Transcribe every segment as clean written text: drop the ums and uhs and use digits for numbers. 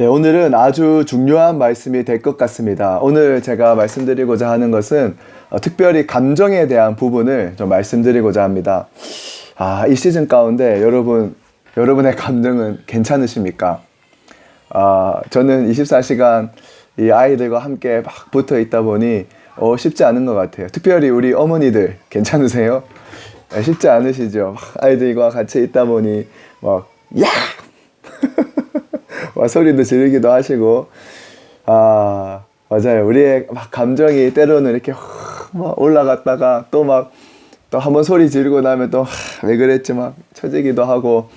네, 오늘은 아주 중요한 말씀이 될 것 같습니다. 오늘 제가 말씀드리고자 하는 것은 특별히 감정에 대한 부분을 좀 말씀드리고자 합니다. 이 시즌 가운데 여러분의 감정은 괜찮으십니까? 저는 24시간 이 아이들과 함께 막 붙어 있다 보니 쉽지 않은 것 같아요. 특별히 우리 어머니들 괜찮으세요? 쉽지 않으시죠? 아이들과 같이 있다 보니 야! 소리도 지르기도 하시고, 맞아요. 우리의 감정이 때로는 이렇게 막 올라갔다가 또 한번 소리 지르고 나면 또 왜 그랬지 막 처지기도 하고,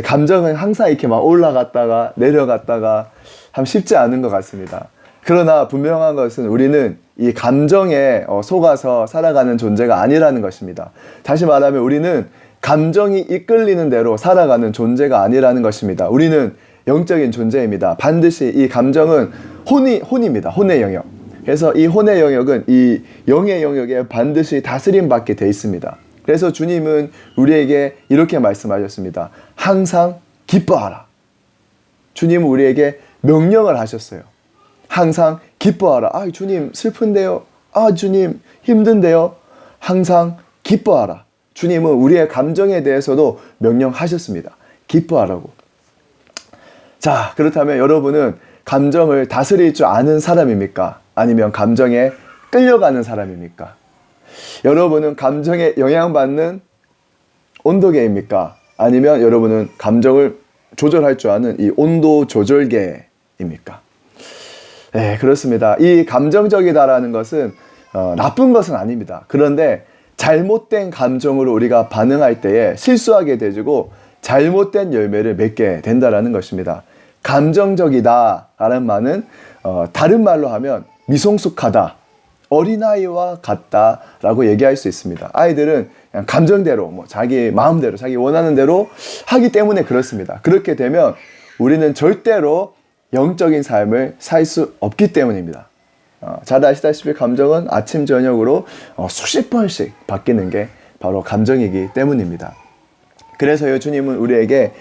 감정은 항상 이렇게 막 올라갔다가 내려갔다가 참 쉽지 않은 것 같습니다. 그러나 분명한 것은 우리는 이 감정에 속아서 살아가는 존재가 아니라는 것입니다. 다시 말하면 우리는 감정이 이끌리는 대로 살아가는 존재가 아니라는 것입니다. 우리는 영적인 존재입니다. 반드시 이 감정은 혼입니다. 혼의 영역. 그래서 이 혼의 영역은 이 영의 영역에 반드시 다스림 받게 돼 있습니다. 그래서 주님은 우리에게 이렇게 말씀하셨습니다. 항상 기뻐하라. 주님은 우리에게 명령을 하셨어요. 항상 기뻐하라. 주님 슬픈데요. 주님 힘든데요. 항상 기뻐하라. 주님은 우리의 감정에 대해서도 명령하셨습니다. 기뻐하라고. 자, 그렇다면 여러분은 감정을 다스릴 줄 아는 사람입니까? 아니면 감정에 끌려가는 사람입니까? 여러분은 감정에 영향받는 온도계입니까? 아니면 여러분은 감정을 조절할 줄 아는 이 온도 조절계입니까? 네, 그렇습니다. 이 감정적이다라는 것은 나쁜 것은 아닙니다. 그런데 잘못된 감정으로 우리가 반응할 때에 실수하게 되고 잘못된 열매를 맺게 된다는 것입니다. 감정적이다 라는 말은 다른 말로 하면 미성숙하다, 어린아이와 같다 라고 얘기할 수 있습니다. 아이들은 그냥 감정대로 자기 마음대로 자기 원하는 대로 하기 때문에 그렇습니다. 그렇게 되면 우리는 절대로 영적인 삶을 살 수 없기 때문입니다. 잘 아시다시피 감정은 아침 저녁으로 수십 번씩 바뀌는 게 바로 감정이기 때문입니다. 그래서요, 주님은 우리에게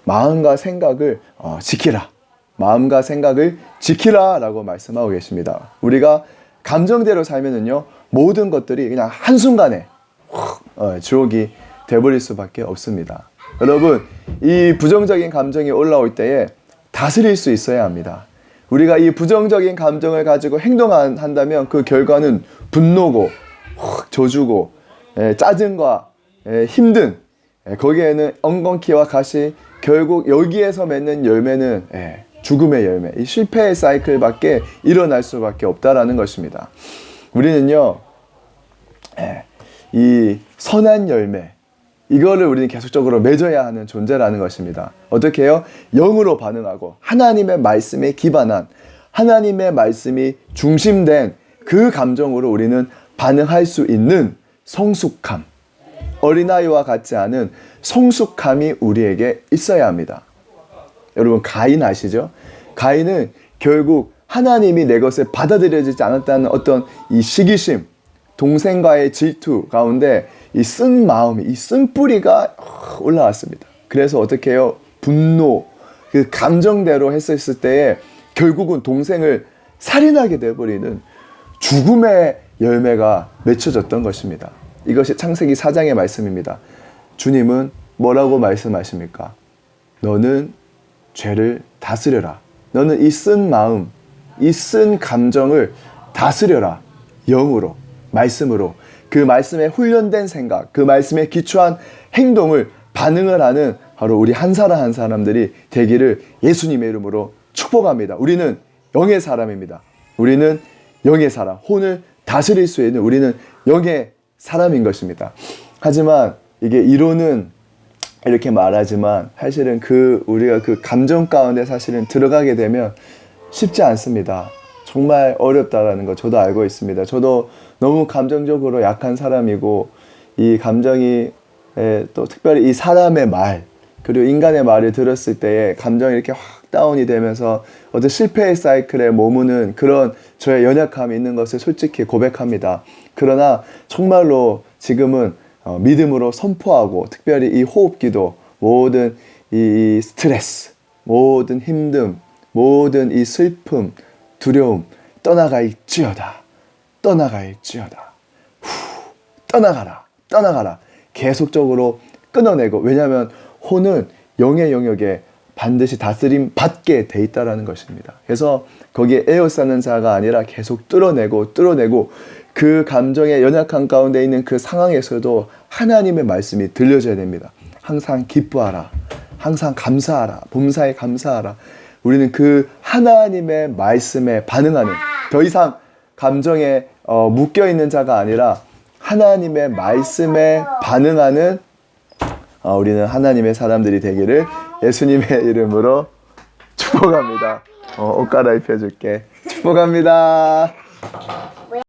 마음과 생각을 지키라. 마음과 생각을 지키라 라고 말씀하고 계십니다. 우리가 감정대로 살면은요, 모든 것들이 그냥 한순간에 주옥이 돼버릴 수밖에 없습니다. 여러분, 이 부정적인 감정이 올라올 때에 다스릴 수 있어야 합니다. 우리가 이 부정적인 감정을 가지고 행동한다면 그 결과는 분노고 저주고 짜증과 힘든 거기에는 엉겅퀴와 가시, 결국 여기에서 맺는 열매는 죽음의 열매, 이 실패의 사이클밖에 일어날 수밖에 없다라는 것입니다. 우리는요, 이 선한 열매, 이거를 우리는 계속적으로 맺어야 하는 존재라는 것입니다. 어떻게 해요? 영으로 반응하고 하나님의 말씀에 기반한, 하나님의 말씀이 중심된 그 감정으로 우리는 반응할 수 있는 성숙함, 어린아이와 같지 않은 성숙함이 우리에게 있어야 합니다. 여러분, 가인 아시죠? 가인은 결국 하나님이 내 것을 받아들여지지 않았다는 어떤 이 시기심, 동생과의 질투 가운데 이 쓴 마음이, 이 쓴 뿌리가 올라왔습니다. 그래서 어떻게 해요? 분노, 그 감정대로 했었을 때에 결국은 동생을 살인하게 되어버리는 죽음의 열매가 맺혀졌던 것입니다. 이것이 창세기 4장의 말씀입니다. 주님은 뭐라고 말씀하십니까? 너는 죄를 다스려라. 너는 이 쓴 마음, 이 쓴 감정을 다스려라. 영으로, 말씀으로. 그 말씀에 훈련된 생각, 그 말씀에 기초한 행동을 반응을 하는 바로 우리 한 사람 한 사람들이 되기를 예수님의 이름으로 축복합니다. 우리는 영의 사람입니다. 우리는 영의 사람, 혼을 다스릴 수 있는 우리는 영의 사람인 것입니다. 하지만 이게 이론은 이렇게 말하지만 사실은 우리가 그 감정 가운데 사실은 들어가게 되면 쉽지 않습니다. 정말 어렵다라는 거 저도 알고 있습니다. 저도 너무 감정적으로 약한 사람이고, 이 감정이 또 특별히 이 사람의 말, 그리고 인간의 말을 들었을 때에 감정이 이렇게 확 다운이 되면서 어떤 실패의 사이클에 머무는 그런 저의 연약함이 있는 것을 솔직히 고백합니다. 그러나 정말로 지금은 믿음으로 선포하고, 특별히 이 호흡기도, 모든 이 스트레스, 모든 힘듦, 모든 이 슬픔, 두려움 떠나갈지어다. 떠나갈지어다. 떠나가라. 떠나가라. 계속적으로 끊어내고, 왜냐하면 혼은 영의 영역에 반드시 다스림 받게 돼 있다라는 것입니다. 그래서 거기에 에워싸는 자가 아니라 계속 뚫어내고 그 감정의 연약한 가운데 있는 그 상황에서도 하나님의 말씀이 들려져야 됩니다. 항상 기뻐하라. 항상 감사하라. 범사에 감사하라. 우리는 그 하나님의 말씀에 반응하는, 더 이상 감정에 묶여있는 자가 아니라 하나님의 말씀에 반응하는 우리는 하나님의 사람들이 되기를 예수님의 이름으로 축복합니다. 옷 갈아입혀 줄게. 축복합니다.